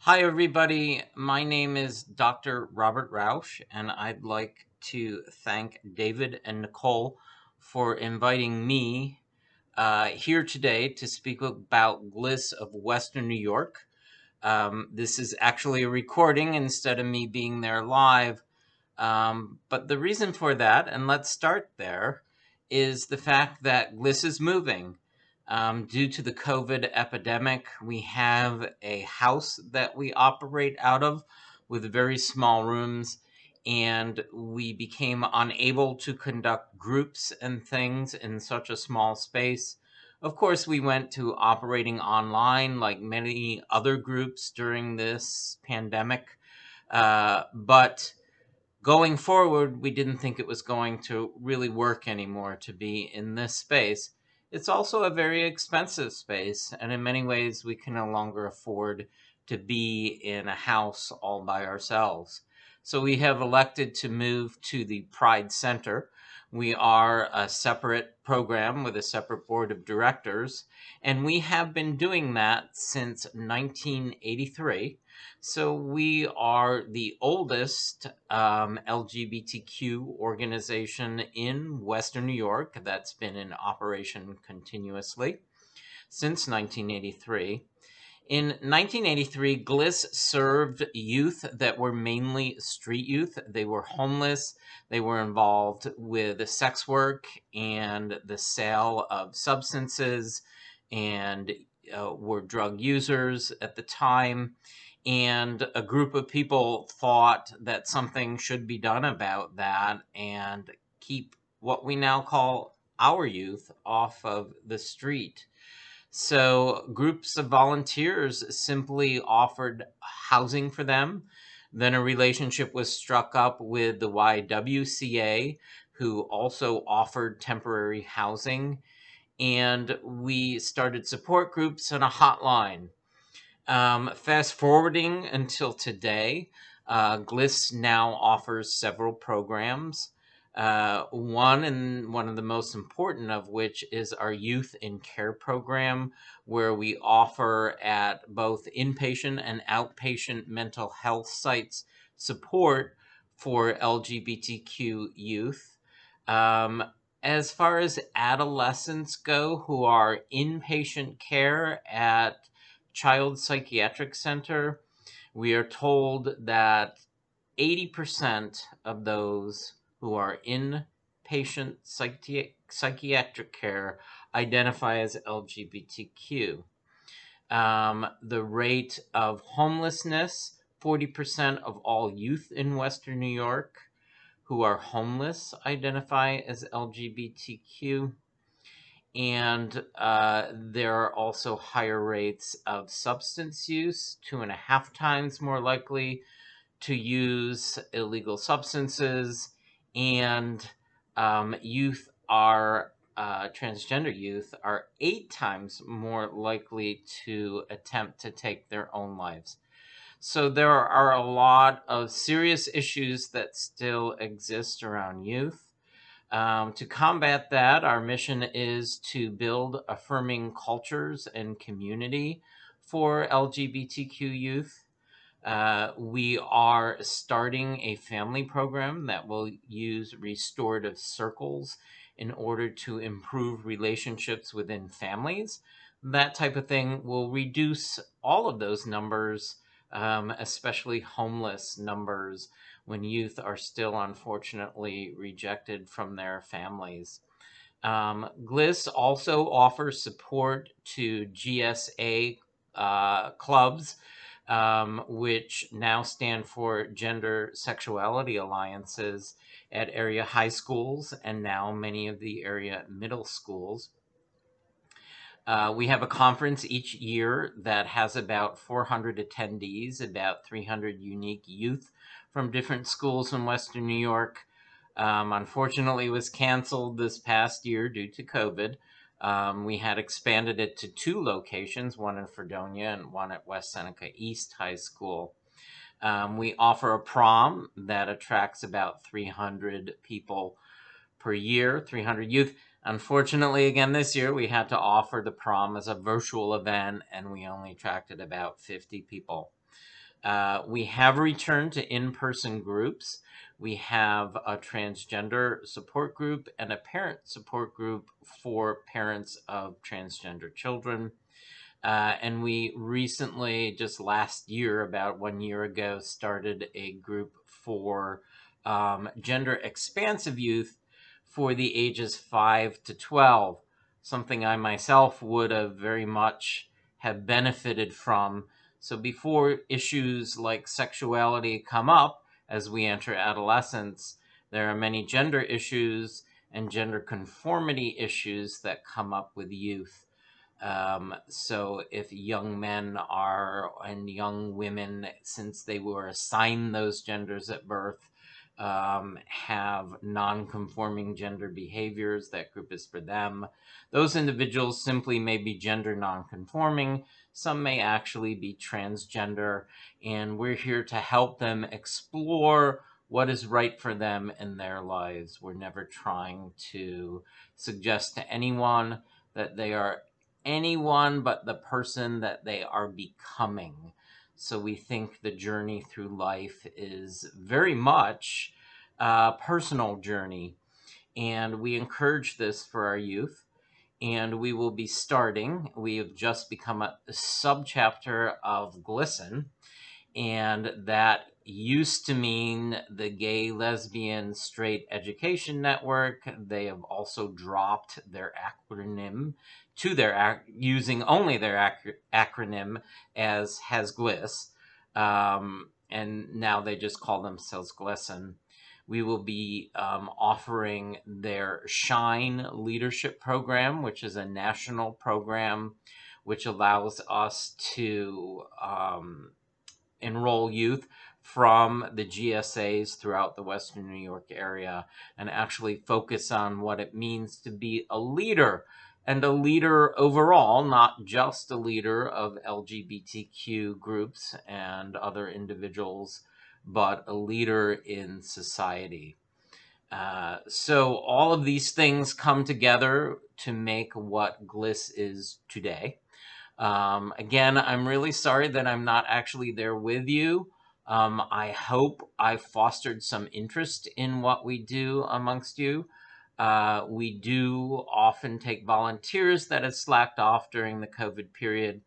Hi, everybody. My name is Dr. Robert Rausch, and I'd like to thank David and Nicole for inviting me here today to speak about GLYS of Western New York. This is actually a recording instead of me being there live. But the reason for that, and let's start there, is the fact that GLYS is moving. Due to the COVID epidemic, we have a house that we operate out of with very small rooms, and we became unable to conduct groups and things in such a small space. Of course, we went to operating online like many other groups during this pandemic, but going forward, we didn't think it was going to really work anymore to be in this space. It's also a very expensive space, and in many ways, we can no longer afford to be in a house all by ourselves. So we have elected to move to the Pride Center. We are a separate program with a separate board of directors, and we have been doing that since 1983. So we are the oldest LGBTQ organization in Western New York that's been in operation continuously since 1983. In 1983, GLYS served youth that were mainly street youth. They were homeless. They were involved with sex work and the sale of substances and were drug users at the time. And a group of people thought that something should be done about that and keep what we now call our youth off of the street. So groups of volunteers simply offered housing for them. Then a relationship was struck up with the YWCA, who also offered temporary housing. And we started support groups and a hotline. Fast forwarding until today, GLYS now offers several programs. One of the most important of which is our Youth in Care program, where we offer at both inpatient and outpatient mental health sites support for LGBTQ youth. Um, as far as adolescents go who are inpatient care at Child Psychiatric Center, we are told that 80% of those who are in patient psychiatric care identify as LGBTQ. The rate of homelessness, 40% of all youth in Western New York who are homeless identify as LGBTQ. And there are also higher rates of substance use, 2.5 times more likely to use illegal substances, and youth are transgender youth are 8 times more likely to attempt to take their own lives. So there are a lot of serious issues that still exist around youth. To combat that, our mission is to build affirming cultures and community for LGBTQ youth. We are starting a family program that will use restorative circles in order to improve relationships within families. That type of thing will reduce all of those numbers, especially homeless numbers, when youth are still unfortunately rejected from their families. GLYS also offers support to GSA clubs, which now stand for Gender Sexuality Alliances at area high schools and now many of the area middle schools. We have a conference each year that has about 400 attendees, about 300 unique youth from different schools in Western New York. Unfortunately, it was canceled this past year due to COVID. We had expanded it to 2 locations, one in Fredonia and one at West Seneca East High School. We offer a prom that attracts about 300 people per year, 300 youth. Unfortunately, again, this year we had to offer the prom as a virtual event and we only attracted about 50 people. We have returned to in-person groups. We have a transgender support group and a parent support group for parents of transgender children. And we recently, just last year, about 1 year ago, started a group for gender expansive youth for the ages 5 to 12, something I myself would have very much have benefited from. So before issues like sexuality come up as we enter adolescence, there are many gender issues and gender conformity issues that come up with youth. So if young men are, and young women, since they were assigned those genders at birth, have non-conforming gender behaviors, that group is for them. Those individuals simply may be gender non-conforming. Some may actually be transgender, and we're here to help them explore what is right for them in their lives. We're never trying to suggest to anyone that they are anyone but the person that they are becoming. So we think the journey through life is very much a personal journey, and we encourage this for our youth. And we will be starting, we have just become a subchapter of GLYSN, and that used to mean the Gay, Lesbian, Straight Education Network. They have also dropped their acronym to their using only their acronym as has GLYS, and now they just call themselves GLYSN. We will be offering their Shine Leadership Program, which is a national program which allows us to enroll youth from the GSAs throughout the Western New York area and actually focus on what it means to be a leader, and a leader overall, not just a leader of LGBTQ groups and other individuals, but a leader in society. So all of these things come together to make what GLYS is today. Again, I'm really sorry that I'm not actually there with you. I hope I fostered some interest in what we do amongst you. We do often take volunteers that have slacked off during the COVID period,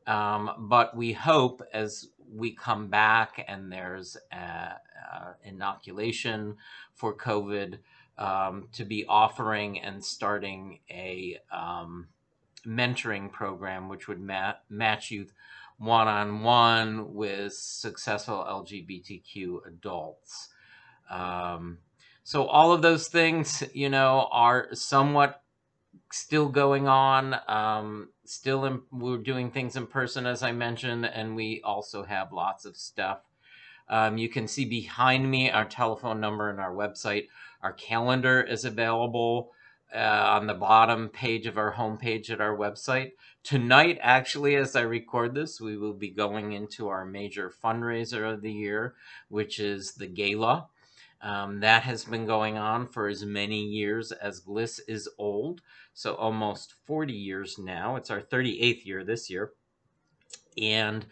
but we hope as we come back and there's inoculation for COVID, to be offering and starting a mentoring program which would match youth one-on-one with successful LGBTQ adults. So all of those things, are somewhat still going on. We're doing things in person, as I mentioned, and we also have lots of stuff. You can see behind me our telephone number and our website. Our calendar is available on the bottom page of our homepage at our website. Tonight, actually, as I record this, we will be going into our major fundraiser of the year, which is the gala. That has been going on for as many years as GLYS is old, so almost 40 years now. It's our 38th year this year. And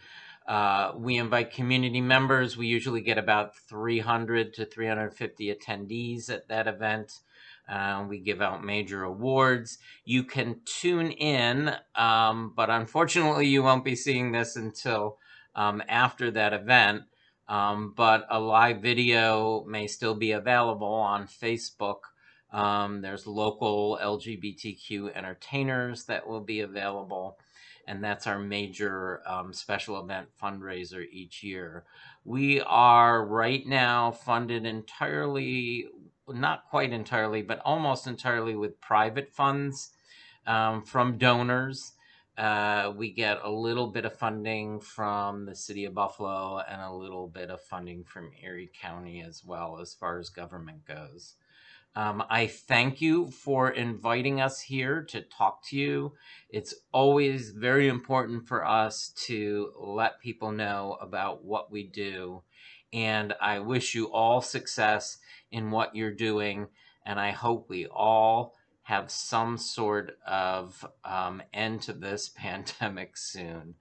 we invite community members. We usually get about 300 to 350 attendees at that event. We give out major awards. You can tune in, but unfortunately you won't be seeing this until after that event. But a live video may still be available on Facebook. There's local LGBTQ entertainers that will be available, and that's our major special event fundraiser each year. We are right now funded entirely, not quite entirely, but almost entirely with private funds from donors. We get a little bit of funding from the city of Buffalo and a little bit of funding from Erie County as well, as far as government goes. I thank you for inviting us here to talk to you. It's always very important for us to let people know about what we do. And I wish you all success in what you're doing. And I hope we all have some sort of end to this pandemic soon.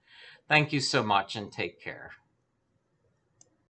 Thank you so much and take care.